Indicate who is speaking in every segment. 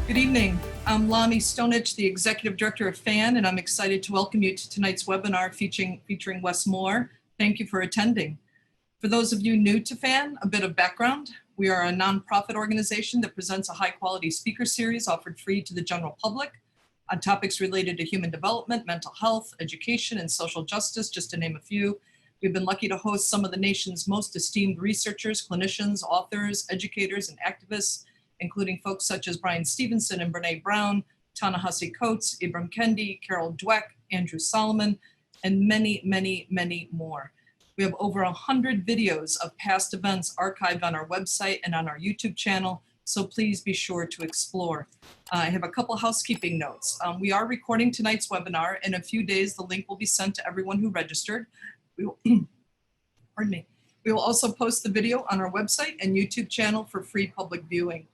Speaker 1: Good evening. I'm Lami Stonich, the Executive Director of FAN, and I'm excited to welcome you to tonight's webinar featuring Wes Moore. Thank you for attending. For those of you new to FAN, a bit of background. We are a nonprofit organization that presents a high-quality speaker series offered free to the general public on topics related to human development, mental health, education, and social justice, just to name a few. We've been lucky to host some of the nation's most esteemed researchers, clinicians, authors, educators, and activists, including folks such as Brian Stevenson and Brene Brown, Ta-Nehisi Coates, Ibram Kendi, Carol Dweck, Andrew Solomon, and many, many, many more. We have over 100 videos of past events archived on our website and on our YouTube channel, so please be sure to explore. I have a couple housekeeping notes. We are recording tonight's webinar. In a few days, the link will be sent to everyone who registered. We will, pardon me. We will also post the video on our website and YouTube channel for free public viewing.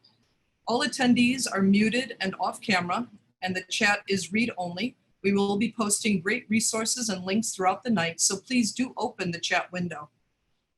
Speaker 1: All attendees are muted and off camera, and the chat is read only. We will be posting great resources and links throughout the night, so please do open the chat window.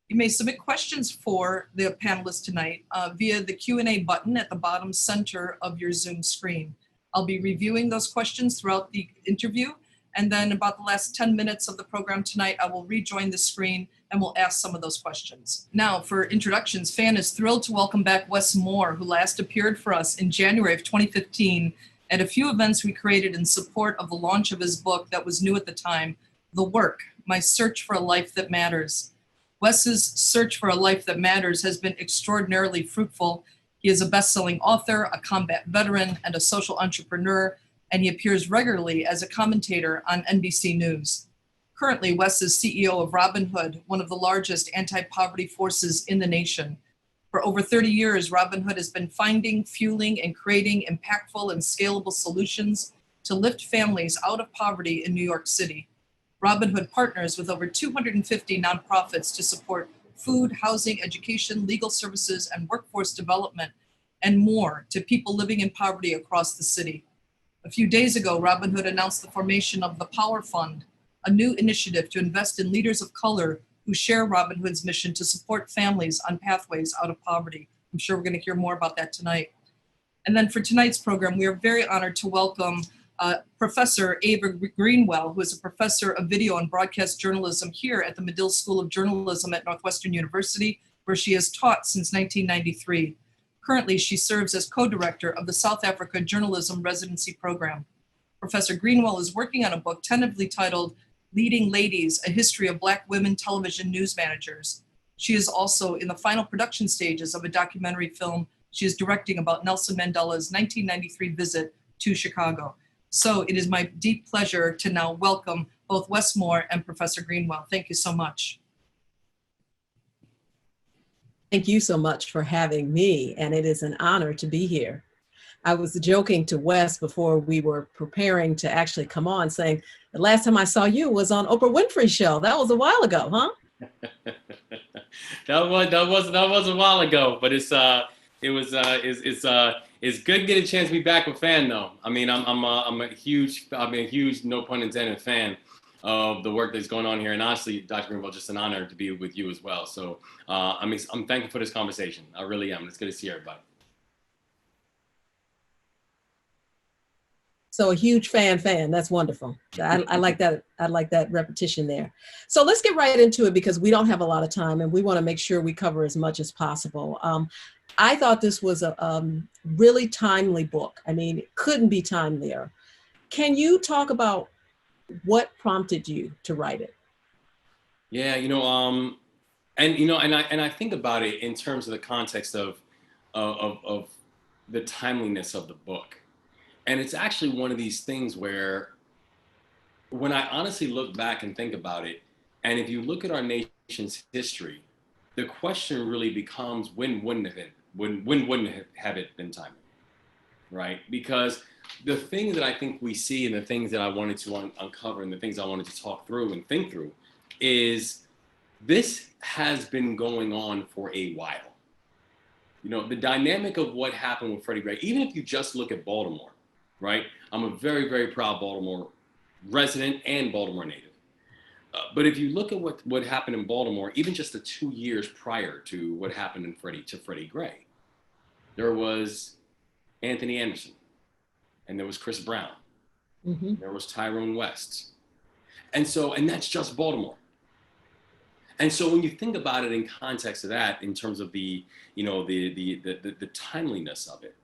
Speaker 1: You may submit questions for the panelists tonight via the Q&A button at the bottom center of your Zoom screen. I'll be reviewing those questions throughout the interview, and then about the last 10 minutes of the program tonight, I will rejoin the screen and we'll ask some of those questions. Now, for introductions, FAN is thrilled to welcome back Wes Moore, who last appeared for us in January of 2015 at a few events we created in support of the launch of his book that was new at the time, The Work, My Search for a Life That Matters. Wes's search for a life that matters has been extraordinarily fruitful. He is a best-selling author, a combat veteran, and a social entrepreneur, and he appears regularly as a commentator on NBC News. Currently, Wes is CEO of Robinhood, one of the largest anti-poverty forces in the nation. For over 30 years, Robinhood has been finding, fueling, and creating impactful and scalable solutions to lift families out of poverty in New York City. Robinhood partners with over 250 nonprofits to support food, housing, education, legal services, and workforce development, and more to people living in poverty across the city. A few days ago, Robinhood announced the formation of the Power Fund, a new initiative to invest in leaders of color who share Robinhood's mission to support families on pathways out of poverty. I'm sure we're going to hear more about that tonight. And then for tonight's program, we are very honored to welcome Professor Ava Greenwell, who is a professor of video and broadcast journalism here at the Medill School of Journalism at Northwestern University, where she has taught since 1993. Currently, she serves as co-director of the South Africa Journalism Residency Program. Professor Greenwell is working on a book tentatively titled Leading Ladies, A History of Black Women Television News Managers. She is also in the final production stages of a documentary film she is directing about Nelson Mandela's 1993 visit to Chicago. So it is my deep pleasure to now welcome both Wes Moore and Professor Greenwell. Thank you so much.
Speaker 2: Thank you so much for having me, and it is an honor to be here. I was joking to Wes before we were preparing to actually come on, saying the last time I saw you was on Oprah Winfrey's show. That was a while ago, huh?
Speaker 3: that was a while ago, but it's good to get a chance to be back with FAN though. I mean, I'm a huge, no pun intended, fan of the work that's going on here, and honestly, Dr. Greenwell, just an honor to be with you as well. So I'm thankful for this conversation. I really am. It's good to see everybody.
Speaker 2: So a huge fan. That's wonderful. I like that. I like that repetition there. So let's get right into it because we don't have a lot of time and we want to make sure we cover as much as possible. I thought this was a really timely book. I mean, it couldn't be timelier. Can you talk about what prompted you to write it?
Speaker 3: Yeah, and I think about it in terms of the context of the timeliness of the book. And it's actually one of these things where when I honestly look back and think about it, and if you look at our nation's history, the question really becomes when wouldn't it have it been timely, right? Because the thing that I think we see and the things that I wanted to uncover and the things I wanted to talk through and think through is this has been going on for a while. The dynamic of what happened with Freddie Gray, even if you just look at Baltimore, right? I'm a very, very proud Baltimore resident and Baltimore native. But if you look at what happened in Baltimore, even just the 2 years prior to what happened to Freddie Gray, there was Anthony Anderson, and there was Chris Brown,
Speaker 2: Mm-hmm.
Speaker 3: there was Tyrone West. And that's just Baltimore. And so when you think about it in context of that, in terms of the timeliness of it,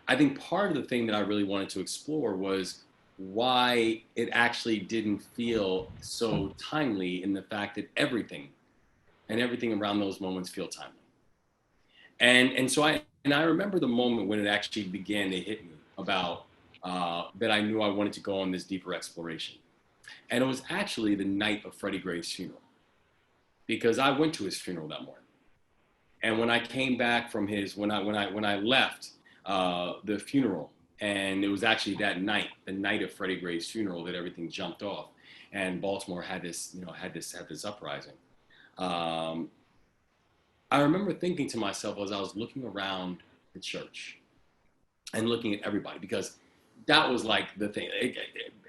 Speaker 3: I think part of the thing that I really wanted to explore was why it actually didn't feel so timely, in the fact that everything around those moments feel timely. And so I remember the moment when it actually began to hit me about that I knew I wanted to go on this deeper exploration. And it was actually the night of Freddie Gray's funeral, because I went to his funeral that morning. And when I came back from when I left the funeral, and it was actually that night, the night of Freddie Gray's funeral, that everything jumped off, and Baltimore had this uprising. I remember thinking to myself as I was looking around the church and looking at everybody, because that was like the thing.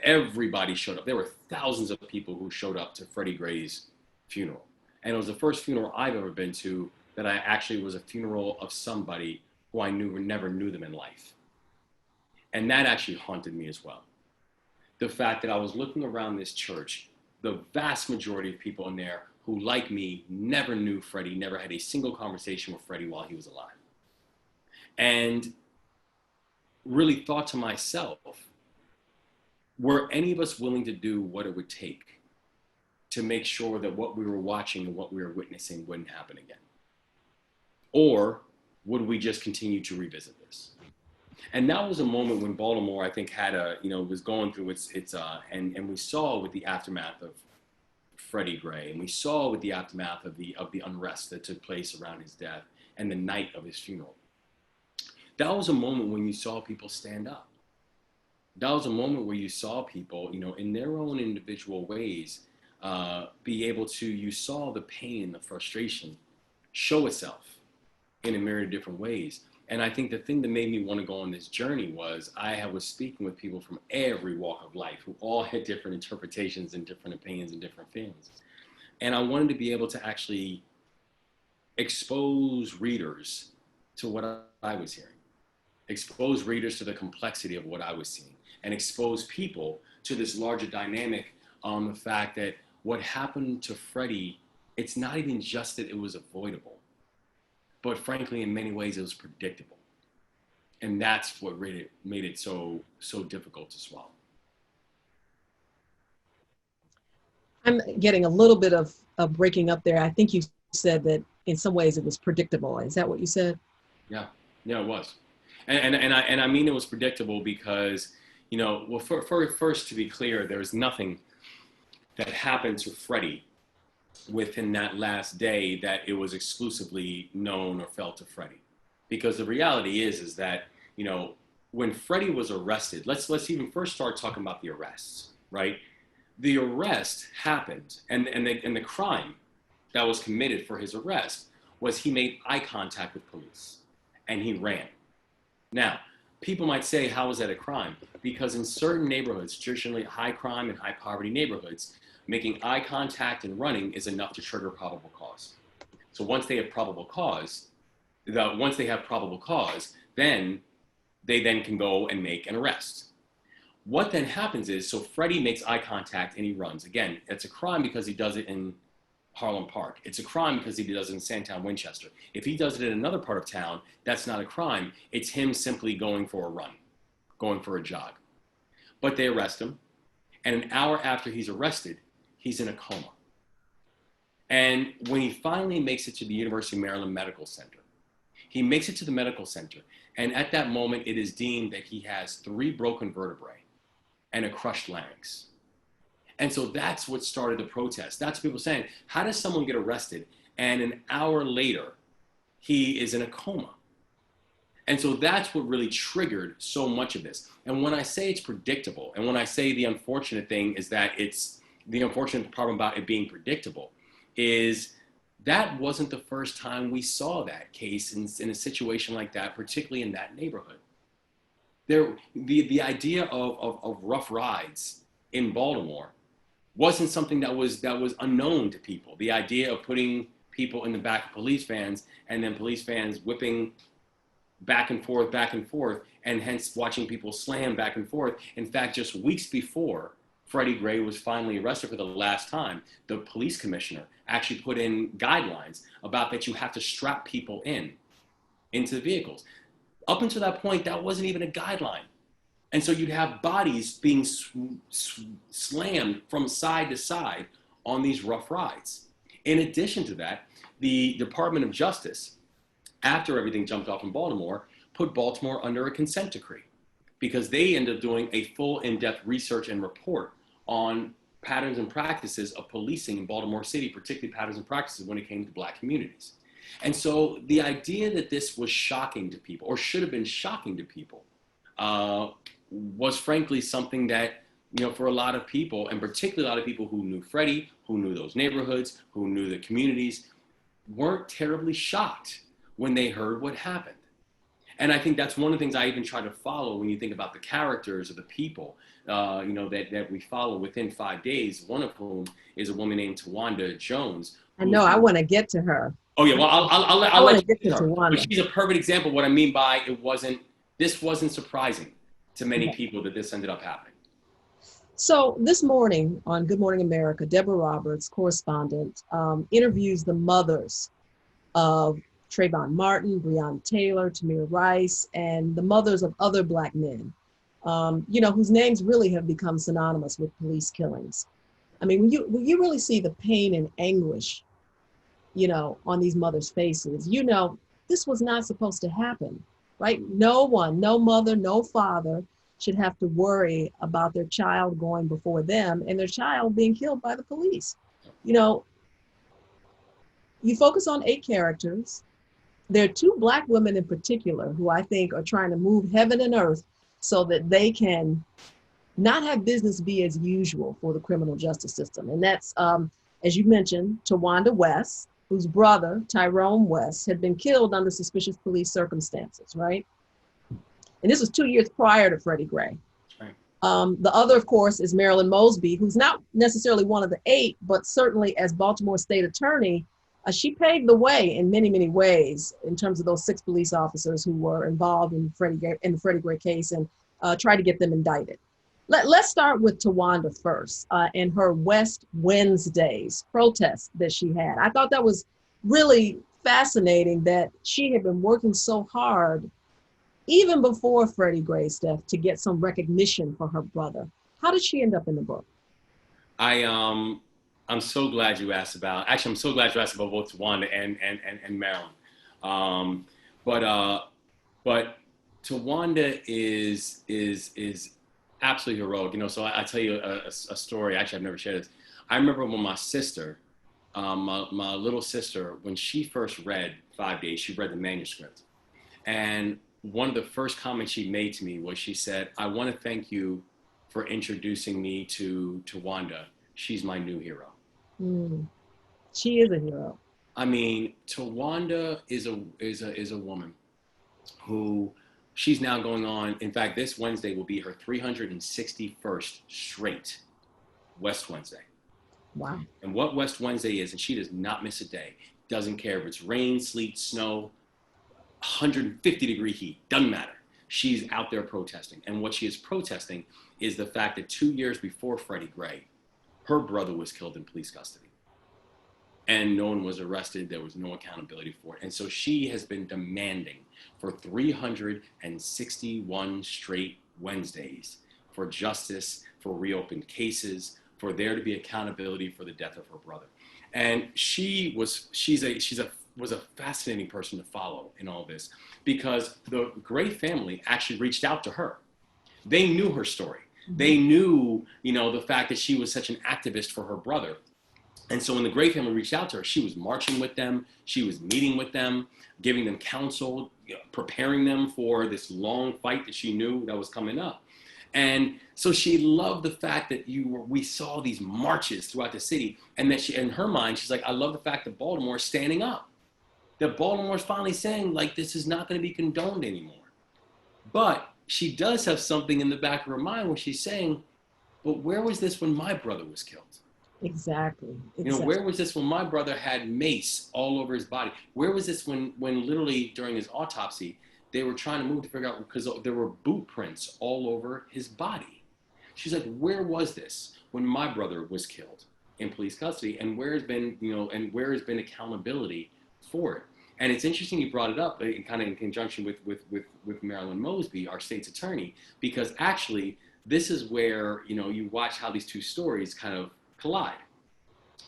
Speaker 3: Everybody showed up. There were thousands of people who showed up to Freddie Gray's funeral. And it was the first funeral I've ever been to that I actually was a funeral of somebody who I never knew them in life. And that actually haunted me as well. The fact that I was looking around this church, the vast majority of people in there who, like me, never knew Freddie, never had a single conversation with Freddie while he was alive. And really thought to myself, were any of us willing to do what it would take to make sure that what we were watching and what we were witnessing wouldn't happen again? Or would we just continue to revisit this? And that was a moment when Baltimore, I think, was going through its and we saw with the aftermath of Freddie Gray, and we saw with the aftermath of the unrest that took place around his death and the night of his funeral. That was a moment when you saw people stand up. That was a moment where you saw people, in their own individual ways, be able to, you saw the pain and the frustration show itself in a myriad of different ways. And I think the thing that made me want to go on this journey was I was speaking with people from every walk of life who all had different interpretations and different opinions and different feelings. And I wanted to be able to actually expose readers to what I was hearing, expose readers to the complexity of what I was seeing, and expose people to this larger dynamic on the fact that what happened to Freddie, it's not even just that it was avoidable, but frankly, in many ways, it was predictable. And that's what made it so difficult to swallow.
Speaker 2: I'm getting a little bit of breaking up there. I think you said that in some ways it was predictable. Is that what you said?
Speaker 3: Yeah, it was. And I mean it was predictable because, first to be clear, there's nothing that happened to Freddie within that last day that it was exclusively known or felt to Freddie. Because the reality is that, when Freddie was arrested, let's even first start talking about the arrests, right? The arrest happened, and the crime that was committed for his arrest was he made eye contact with police and he ran. Now, people might say, how is that a crime? Because in certain neighborhoods, traditionally high crime and high poverty neighborhoods, making eye contact and running is enough to trigger probable cause. So once they have probable cause, then they then can go and make an arrest. What then happens is, so Freddie makes eye contact and he runs. Again, it's a crime because he does it in Harlem Park. It's a crime because he does it in Sandtown, Winchester. If he does it in another part of town, that's not a crime. It's him simply going for a run, going for a jog. But they arrest him, and an hour after he's arrested, he's in a coma. And when he finally makes it to the University of Maryland Medical Center, he makes it to the medical center, and at that moment, it is deemed that he has 3 broken vertebrae and a crushed larynx. And so that's what started the protest. That's people saying, how does someone get arrested and an hour later, he is in a coma? And so that's what really triggered so much of this. And when I say it's predictable, and when I say the unfortunate thing is that the unfortunate problem about it being predictable is that wasn't the first time we saw that case in a situation like that, particularly in that neighborhood. The idea of rough rides in Baltimore wasn't something that was unknown to people. The idea of putting people in the back of police vans and then police vans whipping back and forth, and hence watching people slam back and forth. In fact, just weeks before Freddie Gray was finally arrested for the last time, the police commissioner actually put in guidelines about that you have to strap people into the vehicles. Up until that point, that wasn't even a guideline. And so you'd have bodies being slammed from side to side on these rough rides. In addition to that, the Department of Justice, after everything jumped off in Baltimore, put Baltimore under a consent decree because they ended up doing a full in-depth research and report on patterns and practices of policing in Baltimore City, particularly patterns and practices when it came to Black communities. And so the idea that this was shocking to people, or should have been shocking to people, was frankly something that, for a lot of people, and particularly a lot of people who knew Freddie, who knew those neighborhoods, who knew the communities, weren't terribly shocked when they heard what happened. And I think that's one of the things I even try to follow when you think about the characters of the people, that we follow within 5 days, one of whom is a woman named Tawanda Jones.
Speaker 2: I know, I want to get to her.
Speaker 3: Oh yeah, well, I'll let you
Speaker 2: get to Tawanda.
Speaker 3: But she's a perfect example of what I mean by this wasn't surprising to many people that this ended up happening.
Speaker 2: So this morning on Good Morning America, Deborah Roberts, correspondent, interviews the mothers of Trayvon Martin, Breonna Taylor, Tamir Rice, and the mothers of other Black men, whose names really have become synonymous with police killings. I mean, when you really see the pain and anguish, on these mothers' faces, this was not supposed to happen, right? No one, no mother, no father should have to worry about their child going before them and their child being killed by the police. You focus on 8 characters. There are 2 Black women in particular who I think are trying to move heaven and earth so that they can not have business be as usual for the criminal justice system. And that's, as you mentioned, Tawanda West, whose brother, Tyrone West, had been killed under suspicious police circumstances, right? And this was 2 years prior to Freddie Gray.
Speaker 3: Right.
Speaker 2: The other, of course, is Marilyn Mosby, who's not necessarily one of the 8, but certainly as Baltimore State Attorney, she paved the way in many, many ways in terms of those 6 police officers who were involved in the Freddie Gray case and tried to get them indicted. Let's start with Tawanda first and her West Wednesdays protest that she had. I thought that was really fascinating that she had been working so hard even before Freddie Gray's death to get some recognition for her brother. How did she end up in the book?
Speaker 3: I'm so glad you asked about both Tawanda and Marilyn. But Tawanda is absolutely heroic. So I tell you a story. Actually, I've never shared this. I remember when my sister, my little sister, when she first read 5 Days, she read the manuscript. And one of the first comments she made to me was, she said, "I want to thank you for introducing me to Tawanda. She's my new hero."
Speaker 2: She is a hero.
Speaker 3: I mean, Tawanda is a woman who, she's now going on. In fact, this Wednesday will be her 361st straight West Wednesday.
Speaker 2: Wow.
Speaker 3: And what West Wednesday is, and she does not miss a day. Doesn't care if it's rain, sleet, snow, 150-degree heat, doesn't matter. She's out there protesting. And what she is protesting is the fact that 2 years before Freddie Gray, her brother was killed in police custody. And no one was arrested. There was no accountability for it. And so she has been demanding for 361 straight Wednesdays for justice, for reopened cases, for there to be accountability for the death of her brother. And she's a fascinating person to follow in all this, because the Gray family actually reached out to her. They knew her story. They knew, the fact that she was such an activist for her brother. And so when the Gray family reached out to her, she was marching with them. She was meeting with them, giving them counsel, preparing them for this long fight that she knew that was coming up. And so she loved the fact that we saw these marches throughout the city, and that she, in her mind, she's like, I love the fact that Baltimore is standing up. That Baltimore's finally saying, like, this is not going to be condoned anymore. But she does have something in the back of her mind where she's saying, but where was this when my brother was killed?
Speaker 2: Exactly.
Speaker 3: Where was this when my brother had mace all over his body? Where was this when literally during his autopsy, they were trying to move to figure out, because there were boot prints all over his body. She's like, where was this when my brother was killed in police custody? And where has been, where has been accountability for it? And it's interesting you brought it up, kind of in conjunction with Marilyn Mosby, our state's attorney, because actually this is where, you watch how these two stories kind of collide.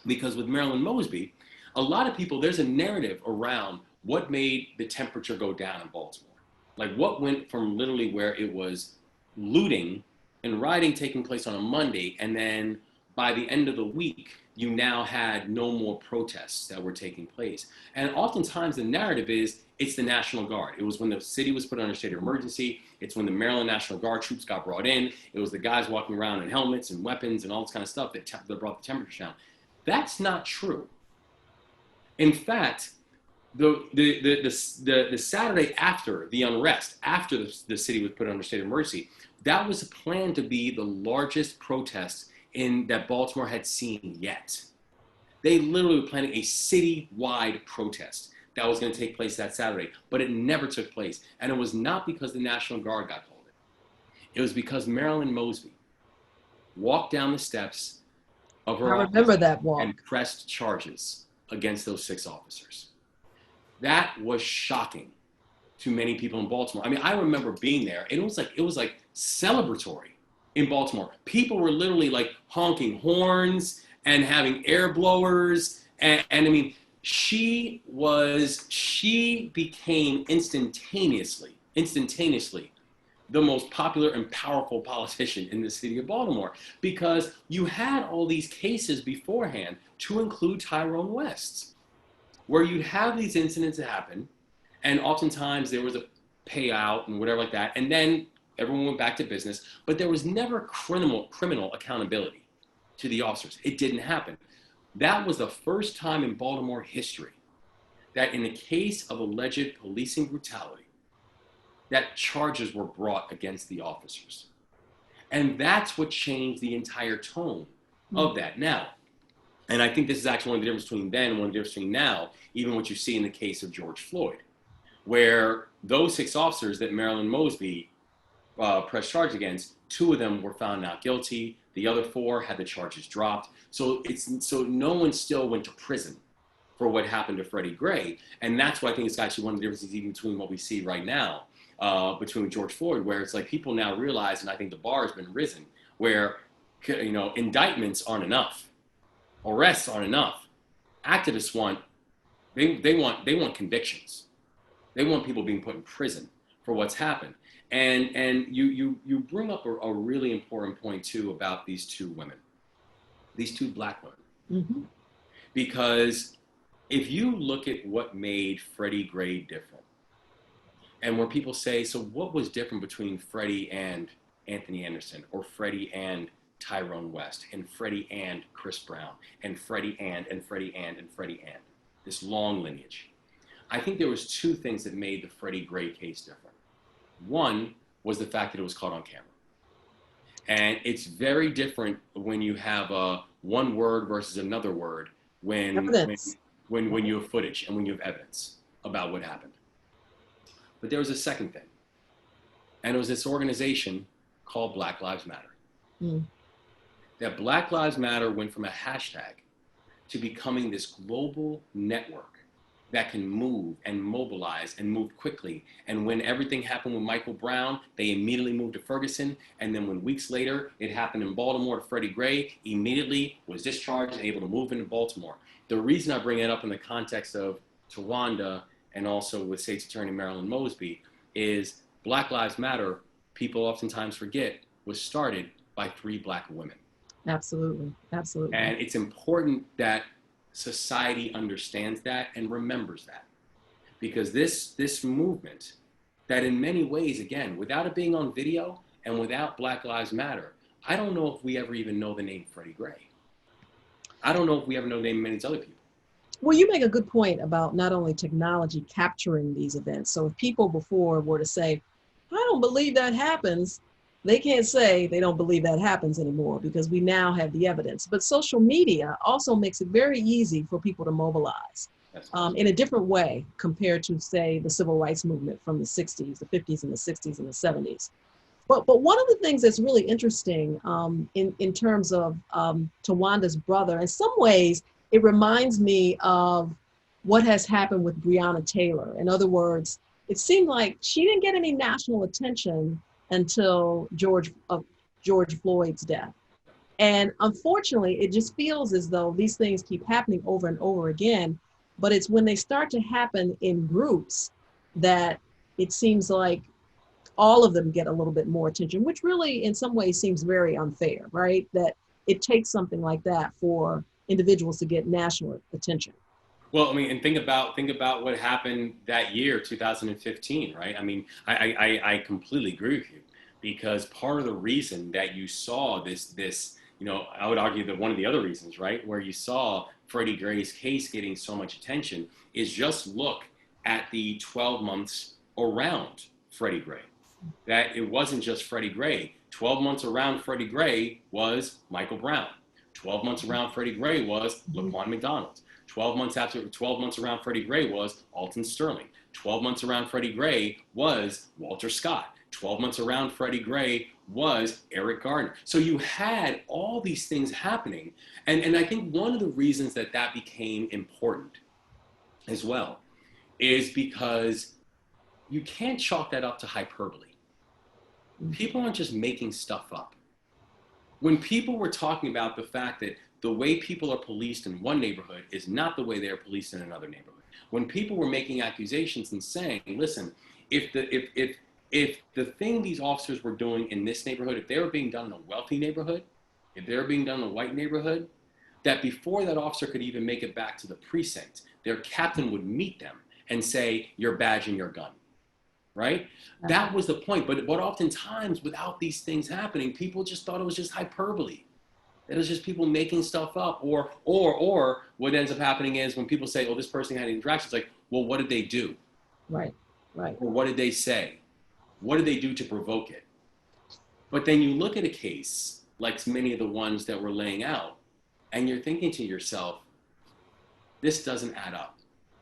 Speaker 3: Because with Marilyn Mosby, a lot of people, there's a narrative around what made the temperature go down in Baltimore. Like what went from literally where it was looting and rioting taking place on a Monday, and then by the end of the week, you now had no more protests that were taking place. And oftentimes the narrative is, it's the National Guard. It was when the city was put under a state of emergency. It's when the Maryland National Guard troops got brought in. It was the guys walking around in helmets and weapons and all this kind of stuff that brought the temperature down. That's not true. In fact, the Saturday after the unrest, after the city was put under state of emergency, that was planned to be the largest protest that Baltimore had seen yet. They literally were planning a city-wide protest that was going to take place that Saturday, but it never took place. And it was not because the National Guard got called in. It was because Marilyn Mosby walked down the steps of her office and pressed charges against those 6 officers. That was shocking to many people in Baltimore. I mean, I remember being there, and it was like celebratory in Baltimore. People were literally like honking horns and having air blowers. And I mean, she became instantaneously the most popular and powerful politician in the city of Baltimore, because you had all these cases beforehand, to include Tyrone West's, where you'd have these incidents that happen, and oftentimes there was a payout and whatever like that, and then everyone went back to business, but there was never criminal accountability to the officers. It didn't happen. That was the first time in Baltimore history that in a case of alleged policing brutality, that charges were brought against the officers. And that's what changed the entire tone of that. Now, and I think this is actually one of the differences between then and one of the differences between now, even what you see in the case of George Floyd, where those 6 officers that Marilyn Mosby pressed charge against, 2 of them were found not guilty. The other 4 had the charges dropped. So no one still went to prison for what happened to Freddie Gray. And that's why I think it's actually one of the differences even between what we see right now between George Floyd, where it's like people now realize, and I think the bar has been risen, where indictments aren't enough. Arrests aren't enough. Activists want convictions. They want people being put in prison for what's happened. And you bring up a really important point too about these 2 women, these 2 Black women. Mm-hmm. Because if you look at what made Freddie Gray different, and where people say, so what was different between Freddie and Anthony Anderson, or Freddie and Tyrone West, and Freddie and Chris Brown, and Freddie and Freddie and Freddie and, this long lineage. I think there was 2 things that made the Freddie Gray case different. One was the fact that it was caught on camera. And it's very different when you have one word versus another word when you have footage and when you have evidence about what happened. But there was a second thing. And it was this organization called Black Lives Matter. Mm. That Black Lives Matter went from a hashtag to becoming this global network that can move and mobilize and move quickly. And when everything happened with Michael Brown, they immediately moved to Ferguson. And then when weeks later, it happened in Baltimore to Freddie Gray, immediately was discharged and able to move into Baltimore. The reason I bring it up in the context of Tawanda and also with State's Attorney Marilyn Mosby is Black Lives Matter, people oftentimes forget, was started by 3 Black women.
Speaker 2: Absolutely, absolutely.
Speaker 3: And it's important that society understands that and remembers that, because this movement that in many ways, again, without it being on video and without Black Lives Matter, I don't know if we ever even know the name Freddie Gray. I don't know if we ever know the name of many other people.
Speaker 2: Well, you make a good point about not only technology capturing these events. So if people before were to say, I don't believe that happens, they can't say they don't believe that happens anymore because we now have the evidence. But social media also makes it very easy for people to mobilize. in a different way compared to, say, the civil rights movement from the 60s, the 50s and the 60s and the 70s. But one of the things that's really interesting in terms of Tawanda's brother, in some ways, it reminds me of what has happened with Breonna Taylor. In other words, it seemed like she didn't get any national attention until George Floyd's death. And unfortunately, it just feels as though these things keep happening over and over again. But it's when they start to happen in groups that it seems like all of them get a little bit more attention, which really in some ways seems very unfair, right? That it takes something like that for individuals to get national attention.
Speaker 3: Well, I mean, and think about what happened that year, 2015, right? I mean, I completely agree with you, because part of the reason that you saw this, you know, I would argue that one of the other reasons, right, where you saw Freddie Gray's case getting so much attention is just look at the 12 months around Freddie Gray. That it wasn't just Freddie Gray. 12 months around Freddie Gray was Michael Brown. 12 months around Freddie Gray was Laquan McDonald. 12 months around Freddie Gray was Alton Sterling. 12 months around Freddie Gray was Walter Scott. 12 months around Freddie Gray was Eric Gardner. So you had all these things happening. And I think one of the reasons that became important as well is because you can't chalk that up to hyperbole. People aren't just making stuff up. When people were talking about the fact that the way people are policed in one neighborhood is not the way they are policed in another neighborhood. When people were making accusations and saying, listen, if the thing these officers were doing in this neighborhood, if they were being done in a wealthy neighborhood, if they were being done in a white neighborhood, that before that officer could even make it back to the precinct, their captain would meet them and say, your badge and your gun, right? That was the point. But oftentimes without these things happening, people just thought it was just hyperbole. It was just people making stuff up, or what ends up happening is when people say, oh, this person had interactions, like, well, what did they do?
Speaker 2: Right.
Speaker 3: Or what did they say? What did they do to provoke it? But then you look at a case like many of the ones that we're laying out, and you're thinking to yourself, this doesn't add up.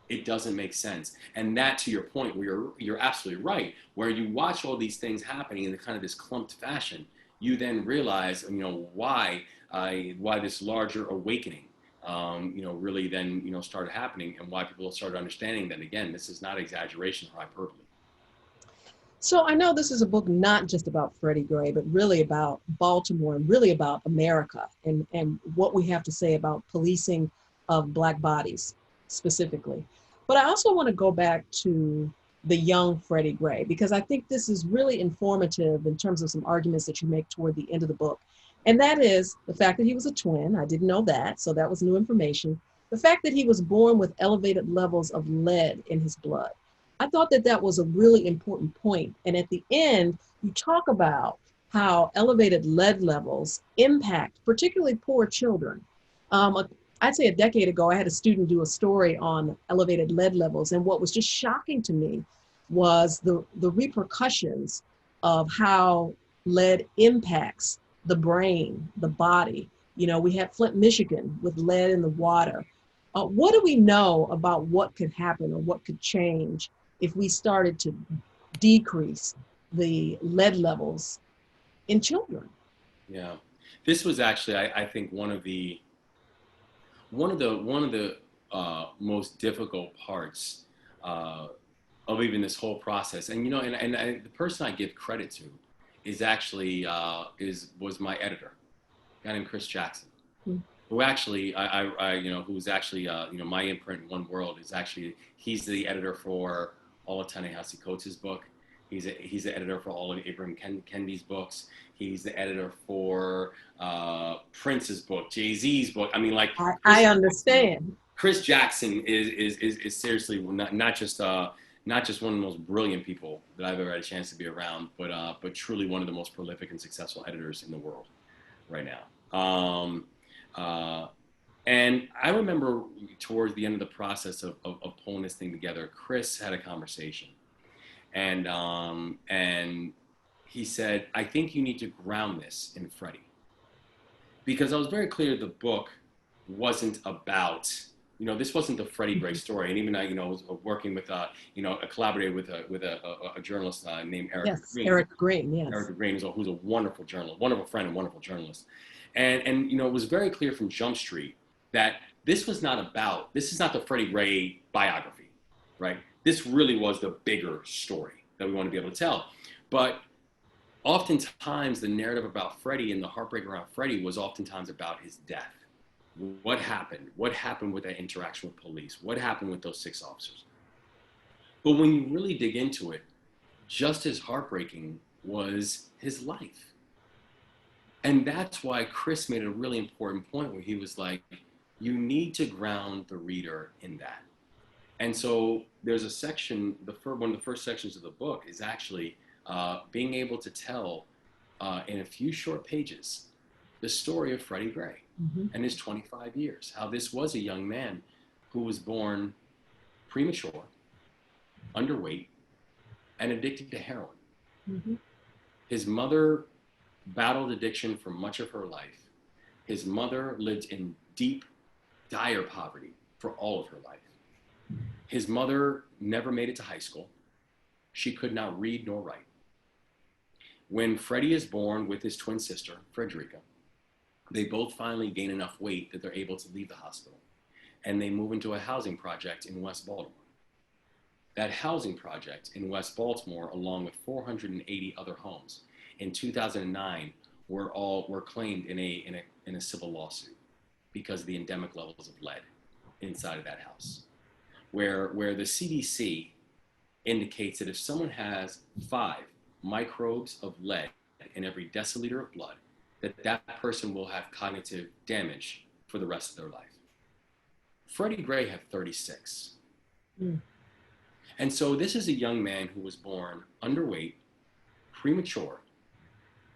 Speaker 3: It doesn't make sense. And that, to your point, where you're absolutely right, where you watch all these things happening in kind of this clumped fashion, you then realize, you know, why this larger awakening, you know, really then, you know, started happening, and why people started understanding that, again, this is not exaggeration or hyperbole.
Speaker 2: So I know this is a book not just about Freddie Gray, but really about Baltimore and really about America and what we have to say about policing of Black bodies specifically. But I also want to go back to the young Freddie Gray, because I think this is really informative in terms of some arguments that you make toward the end of the book. And that is the fact that he was a twin. I didn't know that, so that was new information. The fact that he was born with elevated levels of lead in his blood. I thought that that was a really important point. And at the end, you talk about how elevated lead levels impact particularly poor children. I'd say a decade ago, I had a student do a story on elevated lead levels. And what was just shocking to me was the repercussions of how lead impacts the brain, the body. You know, we had Flint, Michigan with lead in the water. What do we know about what could happen or what could change if we started to decrease the lead levels in children?
Speaker 3: Yeah, this was actually, I think, one of the most difficult parts of even this whole process. And you know, and the person I give credit to is actually was my editor, a guy named Chris Jackson, who actually who's actually my imprint, One World, is actually, he's the editor for all of Ta-Nehisi Coates' book. He's the editor for all of Ibram Kendi's books. He's the editor for Prince's book, Jay-Z's book. I mean, like,
Speaker 2: I understand.
Speaker 3: Chris Jackson is seriously not just one of the most brilliant people that I've ever had a chance to be around, but truly one of the most prolific and successful editors in the world right now. And I remember towards the end of the process of pulling this thing together, Chris had a conversation, and he said, I think you need to ground this in Freddie, because I was very clear the book wasn't about this wasn't the Freddie Gray story. And even I, was working with, I collaborated with a journalist named Eric
Speaker 2: Yes,
Speaker 3: Green.
Speaker 2: Eric Green, yes.
Speaker 3: Eric Green, who's a wonderful journalist, wonderful friend and wonderful journalist. And it was very clear from Jump Street that this is not the Freddie Gray biography, right? This really was the bigger story that we want to be able to tell. But oftentimes the narrative about Freddie and the heartbreak around Freddie was oftentimes about his death. What happened? What happened with that interaction with police? What happened with those 6 officers? But when you really dig into it, just as heartbreaking was his life. And that's why Chris made a really important point where he was like, you need to ground the reader in that. And so there's a section, one of the first sections of the book is actually being able to tell in a few short pages the story of Freddie Gray and his 25 years, how this was a young man who was born premature, underweight, and addicted to heroin. His mother battled addiction for much of her life. His mother lived in deep, dire poverty for all of her life. His mother never made it to high school. She could not read nor write. When Freddie is born with his twin sister, Frederica, they both finally gain enough weight that they're able to leave the hospital. And they move into a housing project in West Baltimore. That housing project in West Baltimore, along with 480 other homes, in 2009 were claimed in a civil lawsuit because of the endemic levels of lead inside of that house, where the CDC indicates that if someone has 5 microbes of lead in every deciliter of blood, that person will have cognitive damage for the rest of their life. Freddie Gray had 36. And so this is a young man who was born underweight, premature,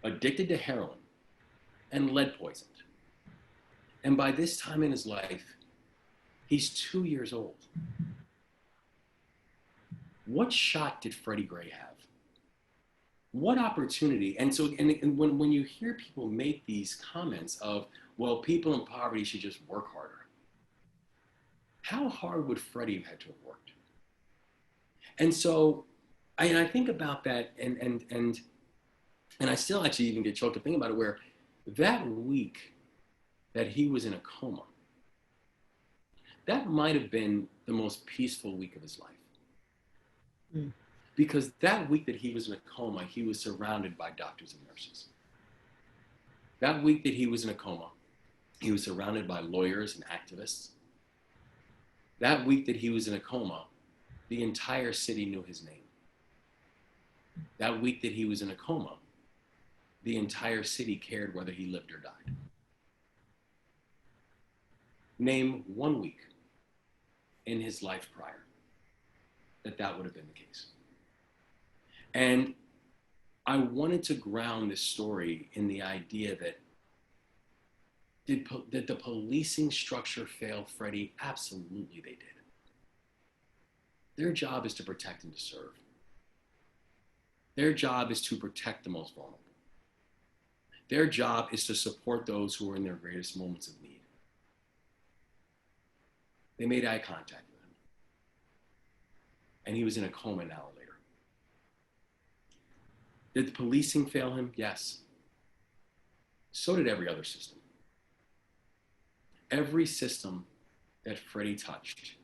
Speaker 3: addicted to heroin, and lead poisoned. And by this time in his life, he's 2 years old. What shot did Freddie Gray have? What opportunity? And so, and when you hear people make these comments of, well, people in poverty should just work harder. How hard would Freddie have had to have worked? And so, I think about that, and I still actually even get choked up thinking about it, where that week that he was in a coma, that might have been the most peaceful week of his life. Because that week that he was in a coma, he was surrounded by doctors and nurses. That week that he was in a coma, he was surrounded by lawyers and activists. That week that he was in a coma, the entire city knew his name. That week that he was in a coma, the entire city cared whether he lived or died. Name one week in his life prior that would have been the case. And I wanted to ground this story in the idea that did the policing structure fail Freddie? Absolutely they did. Their job is to protect and to serve. Their job is to protect the most vulnerable. Their job is to support those who are in their greatest moments of need. They made eye contact with him. And he was in a coma an hour later. Did the policing fail him? Yes. So did every other system. Every system that Freddie touched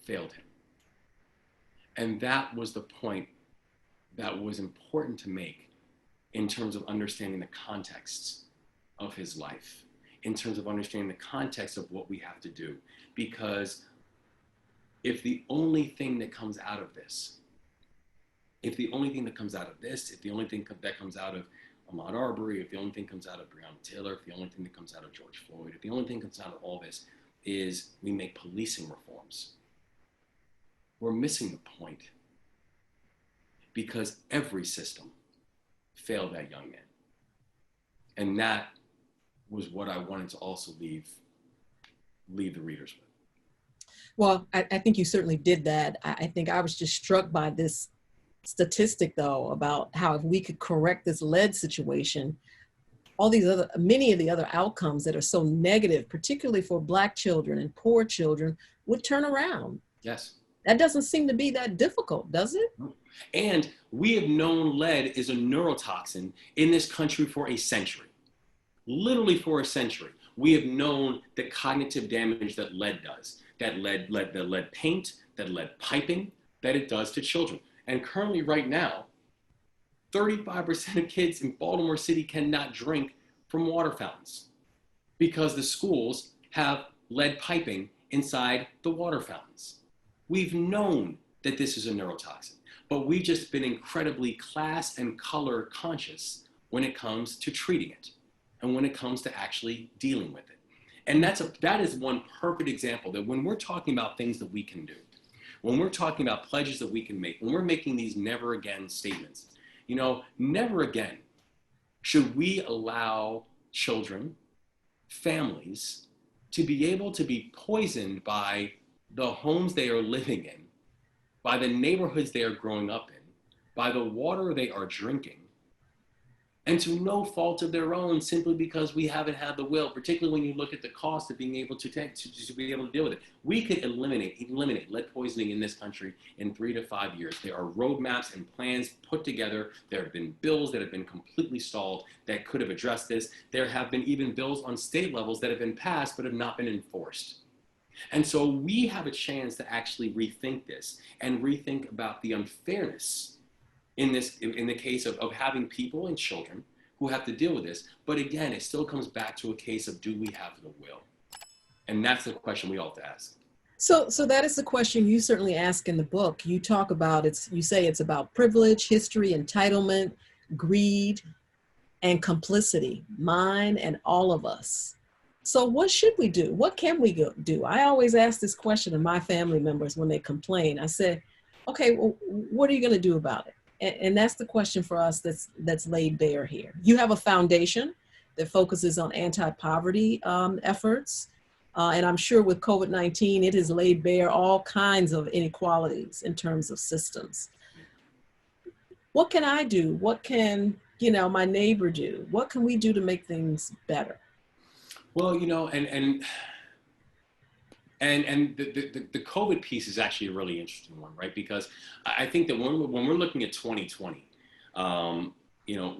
Speaker 3: failed him. And that was the point that was important to make in terms of understanding the context of his life, in terms of understanding the context of what we have to do. Because if the only thing that comes out of this, if the only thing that comes out of Ahmaud Arbery, if the only thing comes out of Breonna Taylor, if the only thing that comes out of George Floyd, if the only thing comes out of all this is we make policing reforms, we're missing the point, because every system failed that young man. And that was what I wanted to also leave the readers with.
Speaker 2: Well, I think you certainly did that. I think I was just struck by this statistic, though, about how if we could correct this lead situation, all these other, many of the other outcomes that are so negative, particularly for Black children and poor children, would turn around.
Speaker 3: Yes.
Speaker 2: That doesn't seem to be that difficult, does it?
Speaker 3: And we have known lead is a neurotoxin in this country for a century. Literally for a century. We have known the cognitive damage that lead does, that lead paint, that lead piping, that it does to children. And currently right now, 35% of kids in Baltimore City cannot drink from water fountains because the schools have lead piping inside the water fountains. We've known that this is a neurotoxin, but we've just been incredibly class and color conscious when it comes to treating it and when it comes to actually dealing with it. And that is one perfect example that when we're talking about things that we can do, when we're talking about pledges that we can make, when we're making these never again statements, you know, never again should we allow children, families, to be able to be poisoned by the homes they are living in, by the neighborhoods they are growing up in, by the water they are drinking, and to no fault of their own, simply because we haven't had the will, particularly when you look at the cost of being able to be able to deal with it. We could eliminate lead poisoning in this country in 3 to 5 years. There are roadmaps and plans put together. There have been bills that have been completely stalled that could have addressed this. There have been even bills on state levels that have been passed but have not been enforced. And so we have a chance to actually rethink this and rethink about the unfairness in the case of having people and children who have to deal with this. But again, it still comes back to a case of, do we have the will? And that's the question we all have to ask.
Speaker 2: So that is the question you certainly ask in the book. You talk about you say it's about privilege, history, entitlement, greed, and complicity, mine and all of us. So what should we do? What can we do? I always ask this question to my family members when they complain. I say, okay, well, what are you going to do about it? And that's the question for us that's laid bare here. You have a foundation that focuses on anti-poverty efforts. And I'm sure with COVID-19, it has laid bare all kinds of inequalities in terms of systems. What can I do? What can, my neighbor do? What can we do to make things better?
Speaker 3: Well, and the COVID piece is actually a really interesting one, right? Because I think that when we're looking at 2020,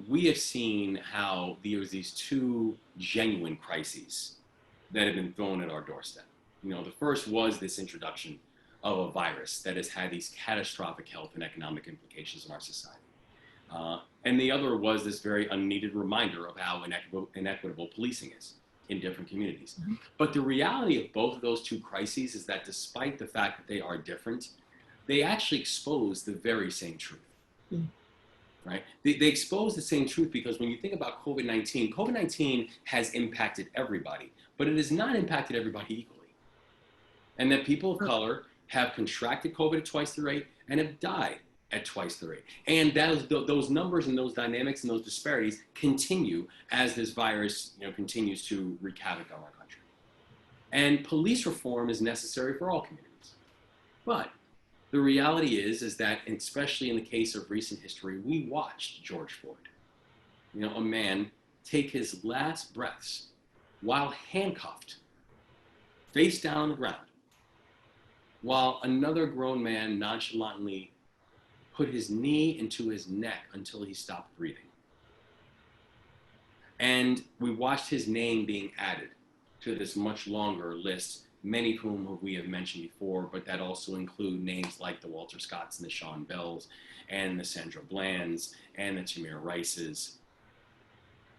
Speaker 3: we have seen how there's these two genuine crises that have been thrown at our doorstep. The first was this introduction of a virus that has had these catastrophic health and economic implications in our society. And the other was this very unneeded reminder of how inequitable policing is in different communities. Mm-hmm. But the reality of both of those two crises is that despite the fact that they are different, they actually expose the very same truth, right? They expose the same truth because when you think about COVID-19 has impacted everybody, but it has not impacted everybody equally. And that people of color have contracted COVID at twice the rate and have died at twice the rate. And those numbers and those dynamics and those disparities continue as this virus continues to wreak havoc on our country. And police reform is necessary for all communities. But the reality is that, especially in the case of recent history, we watched George Floyd, a man take his last breaths while handcuffed, face down on the ground, while another grown man nonchalantly put his knee into his neck until he stopped breathing. And we watched his name being added to this much longer list, many of whom we have mentioned before, but that also include names like the Walter Scotts and the Sean Bells and the Sandra Blands and the Tamir Rices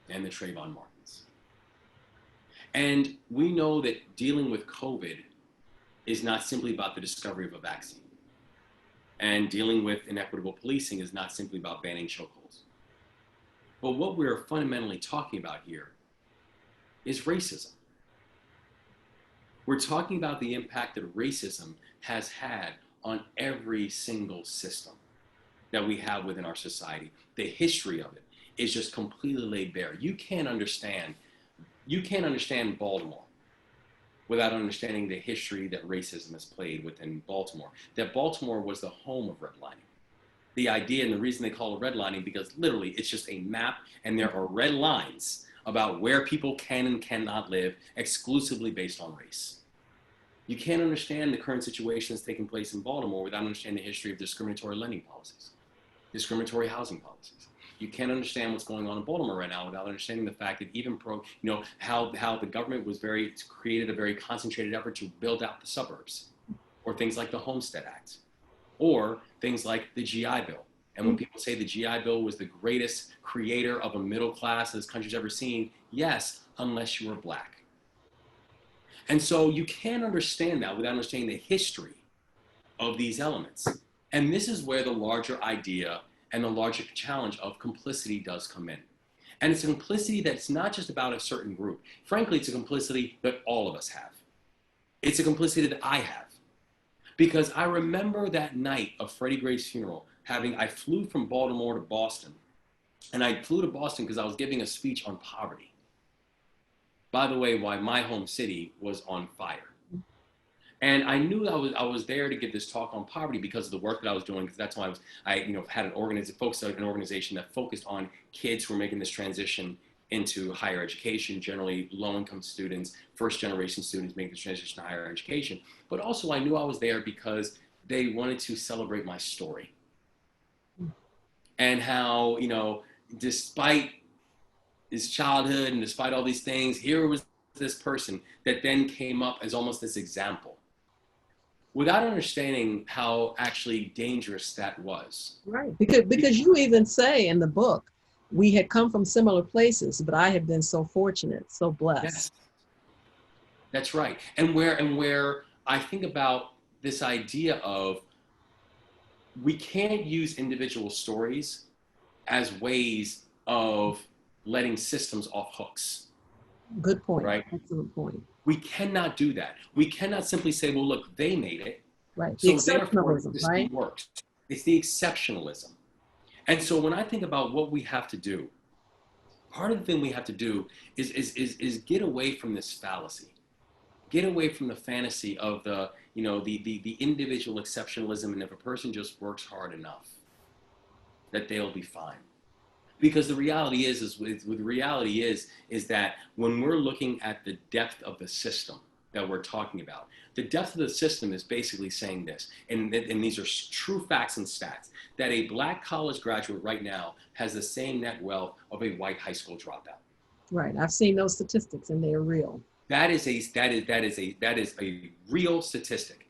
Speaker 3: and the Trayvon Martins. And we know that dealing with COVID is not simply about the discovery of a vaccine. And dealing with inequitable policing is not simply about banning chokeholds. But what we're fundamentally talking about here is racism. We're talking about the impact that racism has had on every single system that we have within our society. The history of it is just completely laid bare. You can't understand Baltimore without understanding the history that racism has played within Baltimore. That Baltimore was the home of redlining. The idea and the reason they call it redlining, because literally it's just a map and there are red lines about where people can and cannot live exclusively based on race. You can't understand the current situation that's taking place in Baltimore without understanding the history of discriminatory lending policies, discriminatory housing policies. You can't understand what's going on in Baltimore right now without understanding the fact that even how the government created a very concentrated effort to build out the suburbs, or things like the Homestead Act, or things like the GI Bill. And when people say the GI Bill was the greatest creator of a middle class this country's ever seen, yes, unless you were Black. And so you can't understand that without understanding the history of these elements. And this is where the larger idea and the larger challenge of complicity does come in. And it's a complicity that's not just about a certain group. Frankly, it's a complicity that all of us have. It's a complicity that I have. Because I remember that night of Freddie Gray's funeral, I flew from Baltimore to Boston. And I flew to Boston because I was giving a speech on poverty. By the way, why my home city was on fire. And I knew I was there to give this talk on poverty because of the work that I was doing. Because that's why I had an organization that focused on kids who were making this transition into higher education, generally low-income students, first-generation students making this transition to higher education. But also I knew I was there because they wanted to celebrate my story. And how, despite his childhood and despite all these things, here was this person that then came up as almost this example, without understanding how actually dangerous that was.
Speaker 2: Right, because you even say in the book, we had come from similar places, but I have been so fortunate, so blessed.
Speaker 3: Yes, that's right. And where I think about this idea of we can't use individual stories as ways of letting systems off hooks.
Speaker 2: Good point.
Speaker 3: Right?
Speaker 2: Excellent point.
Speaker 3: We cannot do that. We cannot simply say, well, look, they made it.
Speaker 2: Right.
Speaker 3: So
Speaker 2: The exceptionalism,
Speaker 3: this
Speaker 2: right?
Speaker 3: works. It's the exceptionalism. And so when I think about what we have to do, part of the thing we have to do is get away from this fallacy. Get away from the fantasy of the individual exceptionalism, and if a person just works hard enough, that they'll be fine. Because the reality is that when we're looking at the depth of the system that we're talking about, the depth of the system is basically saying this, and these are true facts and stats, that a Black college graduate right now has the same net wealth of a white high school dropout.
Speaker 2: Right. I've seen those statistics, and they're real.
Speaker 3: That is a real statistic.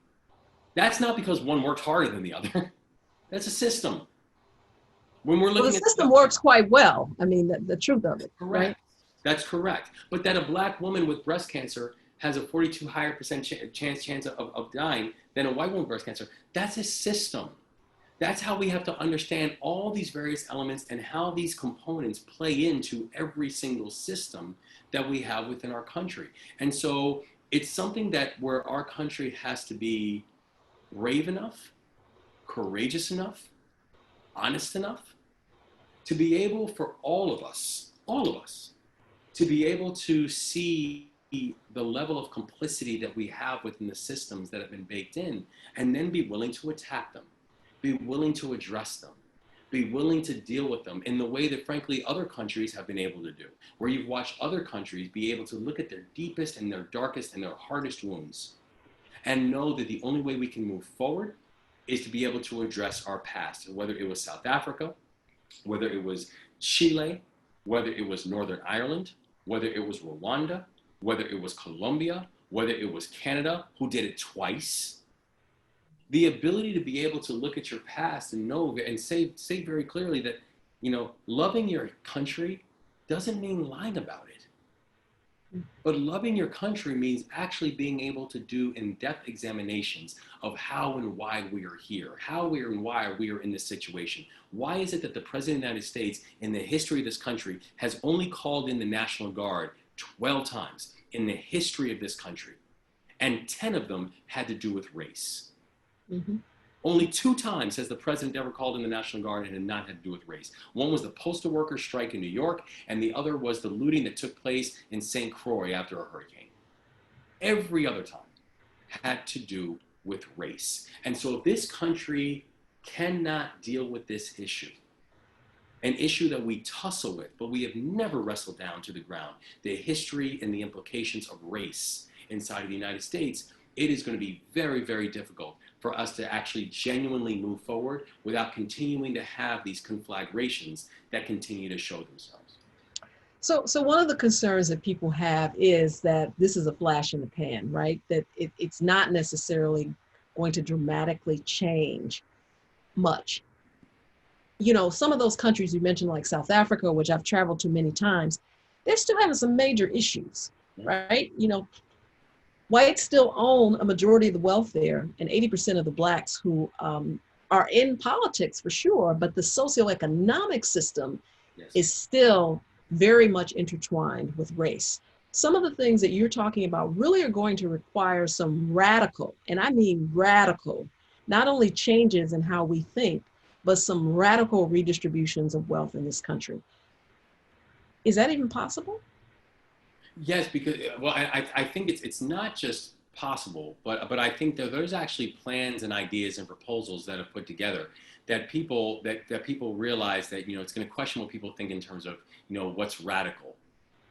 Speaker 3: That's not because one worked harder than the other. That's a system. When we're looking
Speaker 2: the system works quite well. I mean, the truth of it.
Speaker 3: Correct.
Speaker 2: Right?
Speaker 3: That's correct. But that a Black woman with breast cancer has a 42% higher chance of dying than a white woman with breast cancer, that's a system. That's how we have to understand all these various elements and how these components play into every single system that we have within our country. And so it's something that where our country has to be brave enough, courageous enough, honest enough to be able for all of us, to be able to see the level of complicity that we have within the systems that have been baked in, and then be willing to attack them, be willing to address them, be willing to deal with them in the way that, frankly, other countries have been able to do, where you've watched other countries be able to look at their deepest and their darkest and their hardest wounds and know that the only way we can move forward is to be able to address our past, whether it was South Africa, whether it was Chile, whether it was Northern Ireland, whether it was Rwanda, whether it was Colombia, whether it was Canada, who did it twice. The ability to be able to look at your past and know and say very clearly that, loving your country doesn't mean lying about it. But loving your country means actually being able to do in-depth examinations of how and why we are here, why we are in this situation. Why is it that the President of the United States in the history of this country has only called in the National Guard 12 times in the history of this country? And 10 of them had to do with race. Mm-hmm. Only 2 times has the president ever called in the National Guard and had not had to do with race. One was the postal workers' strike in New York, and the other was the looting that took place in St. Croix after a hurricane. Every other time had to do with race. And so if this country cannot deal with this issue, an issue that we tussle with, but we have never wrestled down to the ground, the history and the implications of race inside of the United States, it is going to be very, very difficult for us to actually genuinely move forward without continuing to have these conflagrations that continue to show themselves.
Speaker 2: So one of the concerns that people have is that this is a flash in the pan, right? That it's not necessarily going to dramatically change much. You know, some of those countries you mentioned, like South Africa, which I've traveled to many times, they're still having some major issues, right? You know, whites still own a majority of the wealth there, and 80% of the blacks who are in politics for sure, but the socioeconomic system is still very much intertwined with race. Some of the things that you're talking about really are going to require some radical, and I mean radical, not only changes in how we think, but some radical redistributions of wealth in this country. Is that even possible?
Speaker 3: Yes, because well, I think it's not just possible, but I think that there's actually plans and ideas and proposals that are put together that people realize that, you know, it's going to question what people think in terms of, you know, what's radical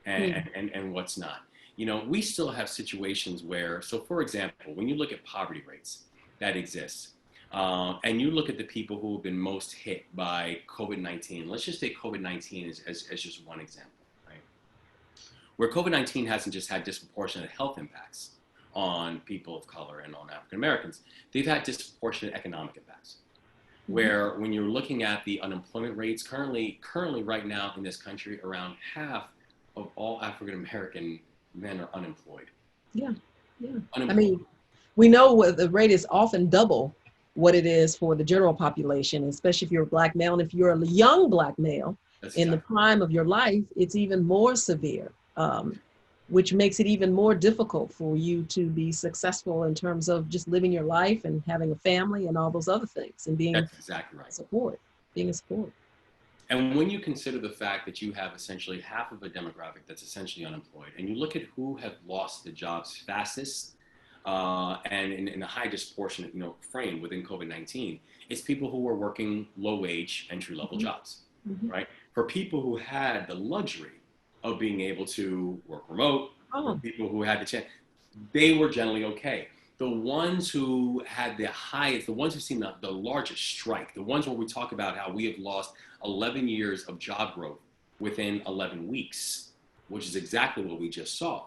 Speaker 3: and what's not. You know, we still have situations where, so for example, when you look at poverty rates that exist, and you look at the people who have been most hit by COVID-19, let's just take COVID-19 as just one example, right? Where COVID-19 hasn't just had disproportionate health impacts on people of color and on African Americans, they've had disproportionate economic impacts. Where when you're looking at the unemployment rates, currently right now in this country, around half of all African American men are unemployed.
Speaker 2: Yeah, yeah.
Speaker 3: Unemployed.
Speaker 2: I mean, we know the rate is often double what it is for the general population, especially if you're a black male. And if you're a young black male in the prime of your life, it's even more severe, which makes it even more difficult for you to be successful in terms of just living your life and having a family and all those other things and being
Speaker 3: exactly right.
Speaker 2: being a support.
Speaker 3: And when you consider the fact that you have essentially half of a demographic that's essentially unemployed, and you look at who have lost the jobs fastest, and in a high disproportionate, you know, frame within COVID-19, it's people who were working low-wage, entry-level jobs, right? For people who had the luxury of being able to work remote, for people who had the chance, they were generally okay. The ones who had the highest, the ones who've seen the largest strike, the ones where we talk about how we have lost 11 years of job growth within 11 weeks, which is exactly what we just saw,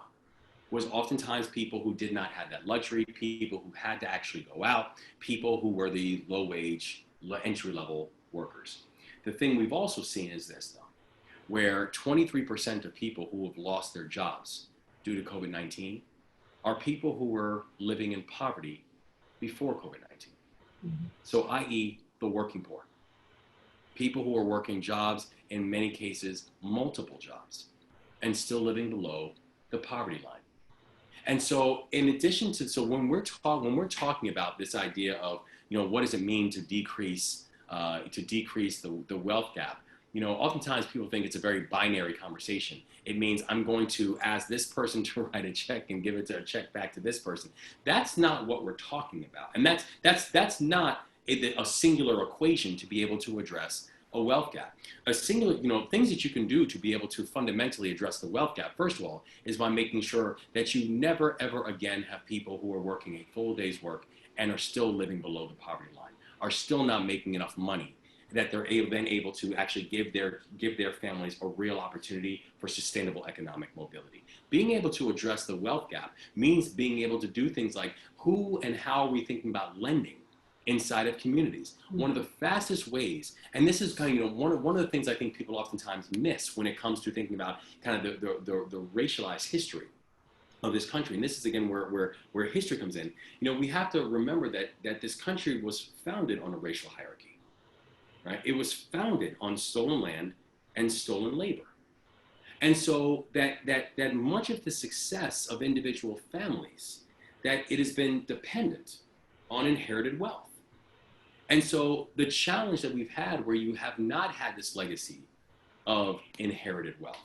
Speaker 3: was oftentimes people who did not have that luxury, people who had to actually go out, people who were the low-wage, entry-level workers. The thing we've also seen is this, though, where 23% of people who have lost their jobs due to COVID-19 are people who were living in poverty before COVID-19. So i.e. the working poor. People who are working jobs, in many cases, multiple jobs, and still living below the poverty line. And so in addition to, so when we're talking about this idea of, you know, what does it mean to decrease the wealth gap? You know, oftentimes people think it's a very binary conversation. It means I'm going to ask this person to write a check and give it to a check back to this person. That's not what we're talking about. And that's not a singular equation to be able to address a wealth gap. A singular, you know, things that you can do to be able to fundamentally address the wealth gap, first of all, is by making sure that you never, ever again have people who are working a full day's work and are still living below the poverty line, are still not making enough money that they're able to actually give their families a real opportunity for sustainable economic mobility. Being able to address the wealth gap means being able to do things like who and how are we thinking about lending inside of communities. One of the fastest ways, and this is kind of, you know, one of the things I think people oftentimes miss when it comes to thinking about kind of the racialized history of this country, and this is again where history comes in. You know, we have to remember that this country was founded on a racial hierarchy. Right? It was founded on stolen land and stolen labor. And so that much of the success of individual families, that it has been dependent on inherited wealth. And so the challenge that we've had, where you have not had this legacy of inherited wealth,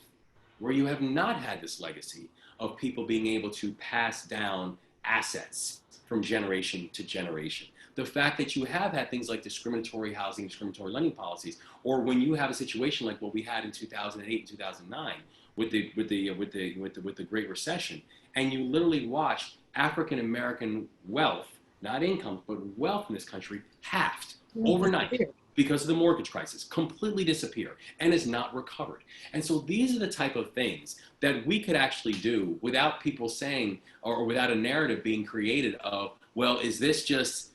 Speaker 3: where you have not had this legacy of people being able to pass down assets from generation to generation, the fact that you have had things like discriminatory housing, discriminatory lending policies, or when you have a situation like what we had in 2008 and 2009 with the Great Recession, and you literally watch African American wealth, not income, but wealth in this country halved overnight because of the mortgage crisis, completely disappear and is not recovered. And so these are the type of things that we could actually do without people saying, or without a narrative being created of, well, is this just,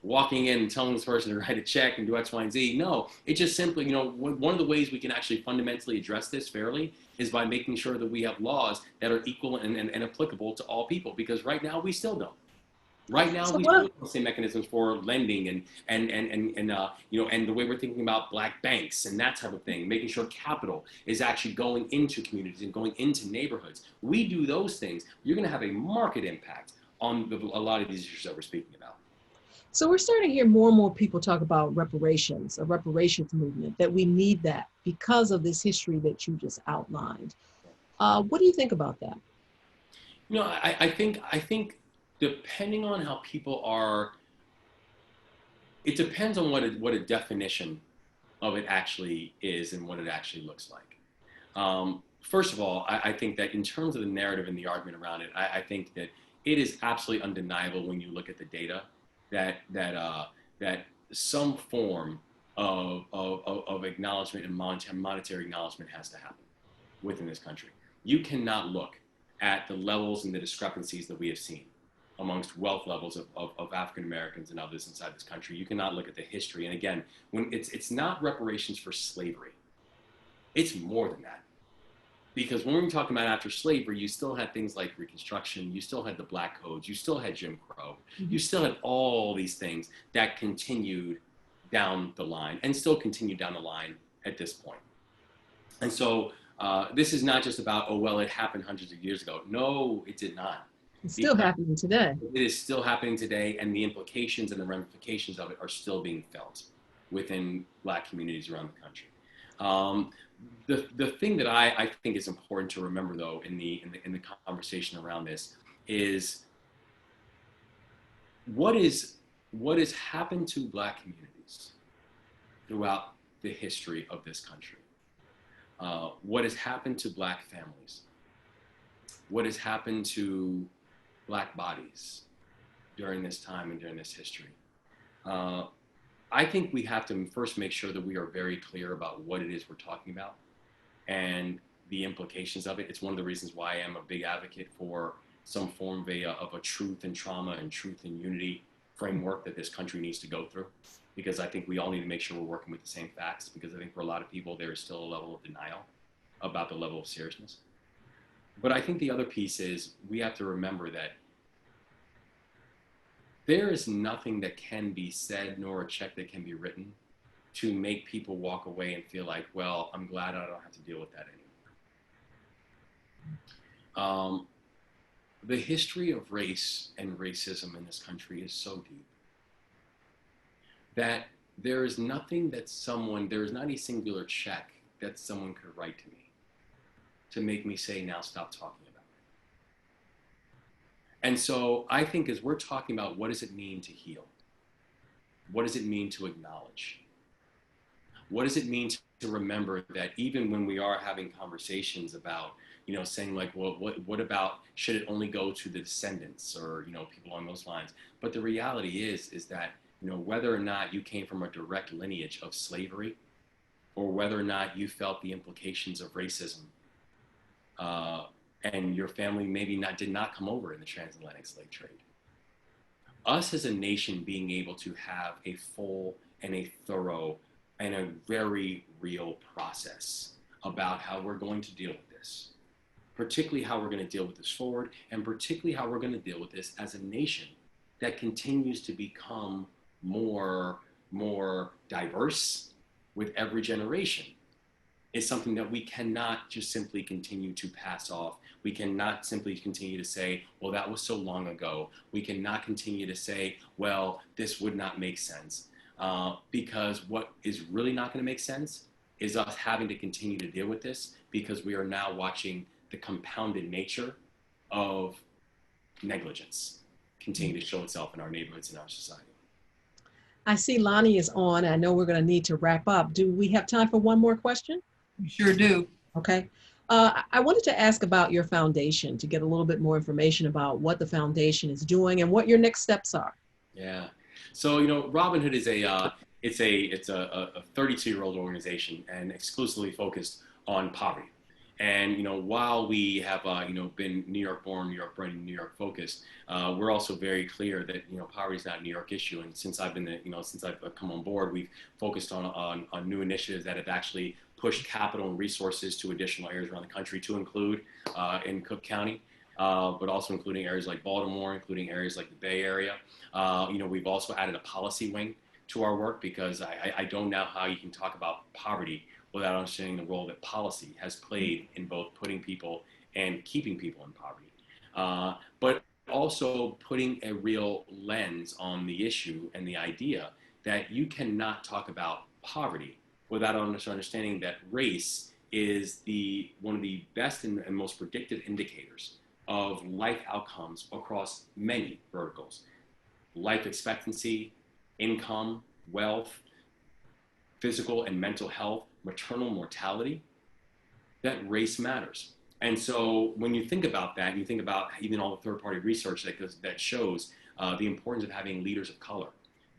Speaker 3: walking in and telling this person to write a check and do X, Y, and Z? No, it just simply, one of the ways we can actually fundamentally address this fairly is by making sure that we have laws that are equal and applicable to all people, because right now we still don't. Right now, we still don't see mechanisms for lending and the way we're thinking about black banks and that type of thing, making sure capital is actually going into communities and going into neighborhoods. We do those things, you're going to have a marked impact on a lot of these issues that we're speaking about.
Speaker 2: So we're starting to hear more and more people talk about reparations, a reparations movement, that we need that because of this history that you just outlined. What do you think about that?
Speaker 3: I think depending on how people are, it depends on what a definition of it actually is and what it actually looks like. First of all, I think that in terms of the narrative and the argument around it, I think that it is absolutely undeniable when you look at the data that some form of acknowledgement and monetary acknowledgement has to happen within this country. You cannot look at the levels and the discrepancies that we have seen amongst wealth levels of African Americans and others inside this country. You cannot look at the history. And again, when it's not reparations for slavery, it's more than that. Because when we're talking about after slavery, you still had things like Reconstruction, you still had the Black Codes, you still had Jim Crow, you still had all these things that continued down the line and still continue down the line at this point. And so this is not just about, oh, well, it happened hundreds of years ago. No, it did not.
Speaker 2: It's still happening today.
Speaker 3: It is still happening today, and the implications and the ramifications of it are still being felt within Black communities around the country. The thing that I think is important to remember, though, in the conversation around this is what has happened to Black communities throughout the history of this country. What has happened to Black families? What has happened to Black bodies during this time and during this history? I think we have to first make sure that we are very clear about what it is we're talking about and the implications of it. It's one of the reasons why I am a big advocate for some form of a truth and trauma and truth and unity framework that this country needs to go through, because I think we all need to make sure we're working with the same facts, because I think for a lot of people there is still a level of denial about the level of seriousness. But I think the other piece is we have to remember that there is nothing that can be said nor a check that can be written to make people walk away and feel like, well, I'm glad I don't have to deal with that anymore. The history of race and racism in this country is so deep that there is nothing that there is not a singular check that someone could write to me to make me say, now stop talking about it. And so I think as we're talking about what does it mean to heal? What does it mean to acknowledge? What does it mean to remember that even when we are having conversations about, saying like, well, what about, should it only go to the descendants or, people along those lines? But the reality is that, whether or not you came from a direct lineage of slavery or whether or not you felt the implications of racism, and your family maybe did not come over in the transatlantic slave trade. Us as a nation being able to have a full and a thorough and a very real process about how we're going to deal with this, particularly how we're going to deal with this forward, and particularly how we're going to deal with this as a nation that continues to become more diverse with every generation, is something that we cannot just simply continue to pass off. We cannot simply continue to say, well, that was so long ago. We cannot continue to say, well, this would not make sense. Because what is really not going to make sense is us having to continue to deal with this, because we are now watching the compounded nature of negligence continue to show itself in our neighborhoods and our society.
Speaker 2: I see Lonnie is on. I know we're going to need to wrap up. Do we have time for one more question?
Speaker 1: We sure do.
Speaker 2: Okay. I wanted to ask about your foundation to get a little bit more information about what the foundation is doing and what your next steps are.
Speaker 3: Yeah. So, you know, Robin Hood is it's a 32-year-old organization and exclusively focused on poverty. And, you know, while we have, you know, been New York born, New York bred, and New York focused, we're also very clear that, you know, poverty is not a New York issue. And since I've been, you know, since I've come on board, we've focused on new initiatives that have actually pushed capital and resources to additional areas around the country, to include in Cook County, but also including areas like Baltimore, including areas like the Bay Area. You know, we've also added a policy wing to our work, because I don't know how you can talk about poverty without understanding the role that policy has played in both putting people and keeping people in poverty. But also putting a real lens on the issue and the idea that you cannot talk about poverty without understanding that race is one of the best and most predictive indicators of life outcomes across many verticals: life expectancy, income, wealth, physical and mental health, maternal mortality. That race matters. And so when you think about that, and you think about even all the third-party research that shows the importance of having leaders of color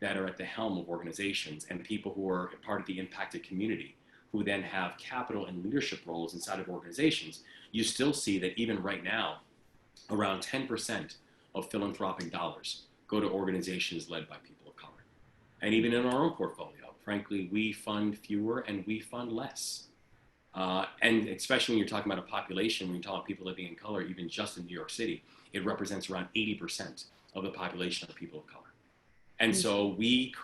Speaker 3: that are at the helm of organizations, and people who are part of the impacted community, who then have capital and leadership roles inside of organizations, you still see that even right now, around 10% of philanthropic dollars go to organizations led by people of color. And even in our own portfolio, frankly, we fund fewer and we fund less. And especially when you're talking about a population, when you talk about people living in color, even just in New York City, it represents around 80% of the population of people of color. And so we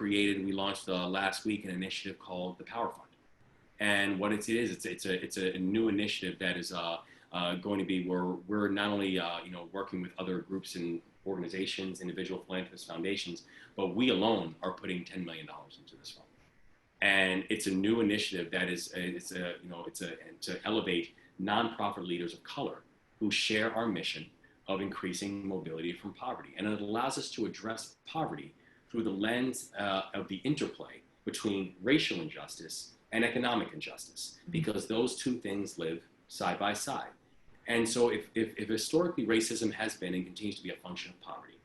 Speaker 3: launched last week an initiative called the Power Fund. And what it is, it's a new initiative that is going to be where we're not only you know, working with other groups and organizations, individual philanthropists, foundations, but we alone are putting $10 million into this fund. And it's a new initiative that is to elevate nonprofit leaders of color who share our mission of increasing mobility from poverty. And it allows us to address poverty through the lens of the interplay between racial injustice and economic injustice, because those two things live side by side. And so if historically racism has been and continues to be a function of poverty,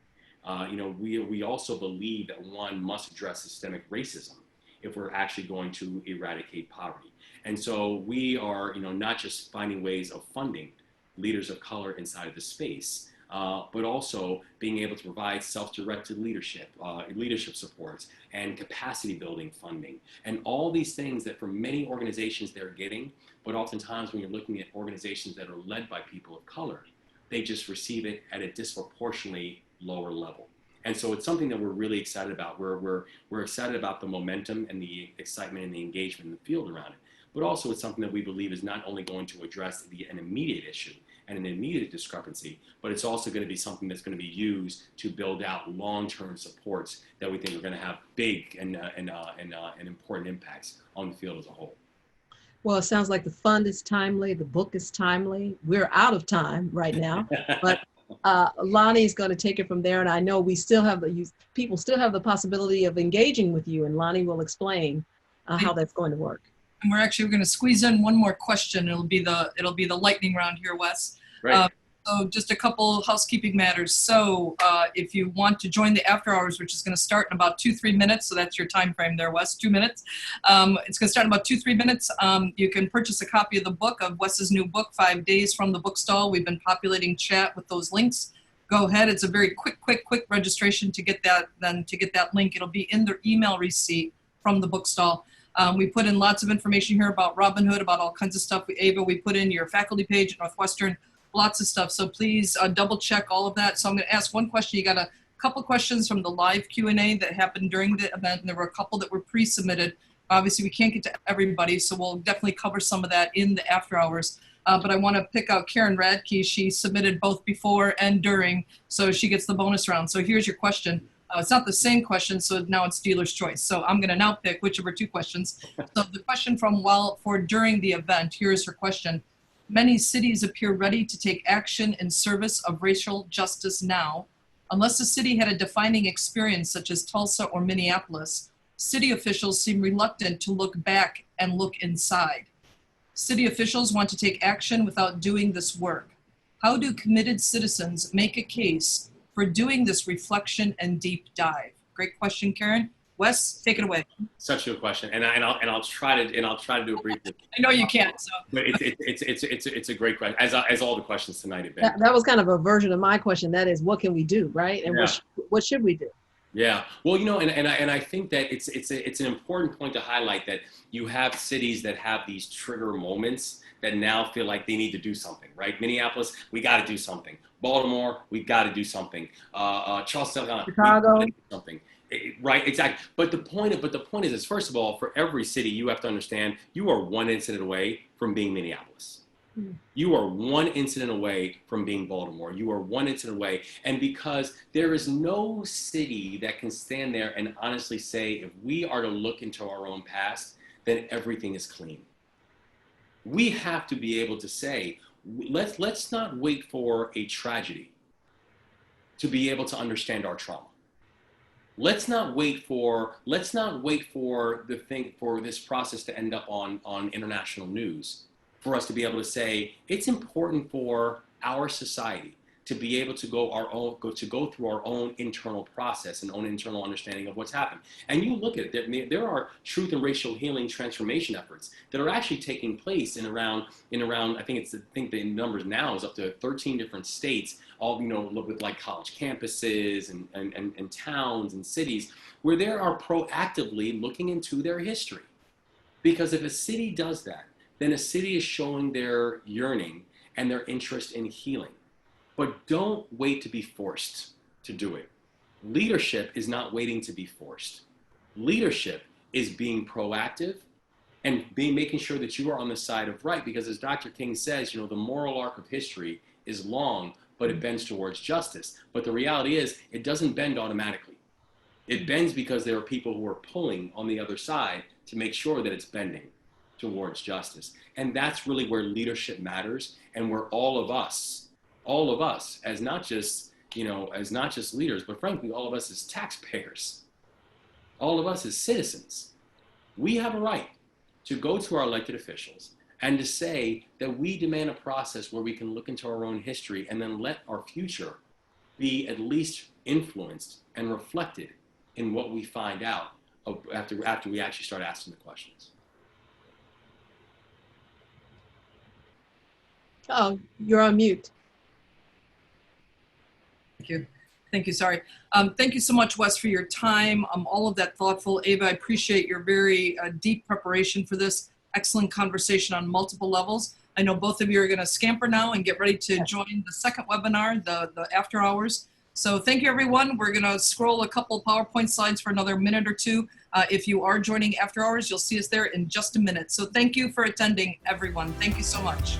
Speaker 3: you know, we also believe that one must address systemic racism if we're actually going to eradicate poverty. And so we are, you know, not just finding ways of funding leaders of color inside of the space, but also being able to provide self-directed leadership, leadership supports, and capacity building funding, and all these things that for many organizations they're getting, but oftentimes when you're looking at organizations that are led by people of color, they just receive it at a disproportionately lower level. And so it's something that we're really excited about. We're excited about the momentum and the excitement and the engagement in the field around it, but also it's something that we believe is not only going to address an immediate issue and an immediate discrepancy, but it's also going to be something that's going to be used to build out long-term supports that we think are going to have big and important impacts on the field as a whole.
Speaker 2: Well, it sounds like the fund is timely, the book is timely. We're out of time right now, but Lonnie's going to take it from there. And I know we still have people still have the possibility of engaging with you, and Lonnie will explain how that's going to work.
Speaker 1: And we're actually going to squeeze in one more question. It'll be the lightning round here, Wes.
Speaker 3: Right.
Speaker 1: So just a couple housekeeping matters. So if you want to join the after hours, which is going to start in about 2-3 minutes, so that's your time frame there, Wes, 2 minutes. It's going to start in about 2-3 minutes. You can purchase a copy of the book, of Wes's new book, 5 Days from the Bookstall. We've been populating chat with those links. Go ahead. It's a very quick registration to get that. Then to get that link, it'll be in their email receipt from the bookstall. We put in lots of information here about Robin Hood, about all kinds of stuff. Ava, we put in your faculty page at Northwestern, lots of stuff. So please double check all of that. So I'm going to ask one question. You got a couple questions from the live Q&A that happened during the event, and there were a couple that were pre-submitted. Obviously, we can't get to everybody, so we'll definitely cover some of that in the after hours. But I want to pick out Karen Radke. She submitted both before and during, so she gets the bonus round. So here's your question. It's not the same question, so now it's dealer's choice. So I'm going to now pick whichever two questions. So the question from during the event, here's her question. Many cities appear ready to take action in service of racial justice now. Unless the city had a defining experience such as Tulsa or Minneapolis, city officials seem reluctant to look back and look inside. City officials want to take action without doing this work. How do committed citizens make a case for doing this reflection and deep dive? Great question, Karen. Wes, take it away.
Speaker 3: Such a good question, and I'll try to do it briefly.
Speaker 1: I know you can't. So,
Speaker 3: but it's a great question, as all the questions tonight have been.
Speaker 2: That was kind of a version of my question. That is, what can we do, right? And what should we do?
Speaker 3: Yeah, well, and I think that it's an important point to highlight that you have cities that have these trigger moments that now feel like they need to do something, right? Minneapolis, we got to do something. Baltimore, we got to do something. Charleston,
Speaker 2: Chicago,
Speaker 3: we gotta do something. Right, exactly. But the point is, first of all, for every city, you have to understand you are one incident away from being Minneapolis. You are one incident away from being Baltimore. You are one incident away. And because there is no city that can stand there and honestly say, if we are to look into our own past, then everything is clean. We have to be able to say, let's not wait for a tragedy to be able to understand our trauma. Let's not wait for this process to end up on international news for us to be able to say it's important for our society to be able to go through our own internal process and own internal understanding of what's happened. And you look at it, there are truth and racial healing transformation efforts that are actually taking place in around I think the numbers now is up to 13 different states, all with like college campuses and towns and cities where they are proactively looking into their history. Because if a city does that, then a city is showing their yearning and their interest in healing. But don't wait to be forced to do it. Leadership is not waiting to be forced. Leadership is being proactive and making sure that you are on the side of right. Because as Dr. King says, the moral arc of history is long, but it bends towards justice. But the reality is, it doesn't bend automatically. It bends because there are people who are pulling on the other side to make sure that it's bending towards justice. And that's really where leadership matters, and where all of us as not just leaders, but frankly, all of us as taxpayers, all of us as citizens, we have a right to go to our elected officials and to say that we demand a process where we can look into our own history and then let our future be at least influenced and reflected in what we find out after we actually start asking the questions.
Speaker 2: Oh, you're on mute.
Speaker 1: Thank you, sorry. Thank you so much, Wes, for your time, all of that thoughtful. Ava, I appreciate your very deep preparation for this. Excellent conversation on multiple levels. I know both of you are gonna scamper now and get ready to join the second webinar, the after hours. So thank you, everyone. We're gonna scroll a couple PowerPoint slides for another minute or two. If you are joining after hours, you'll see us there in just a minute. So thank you for attending, everyone. Thank you so much.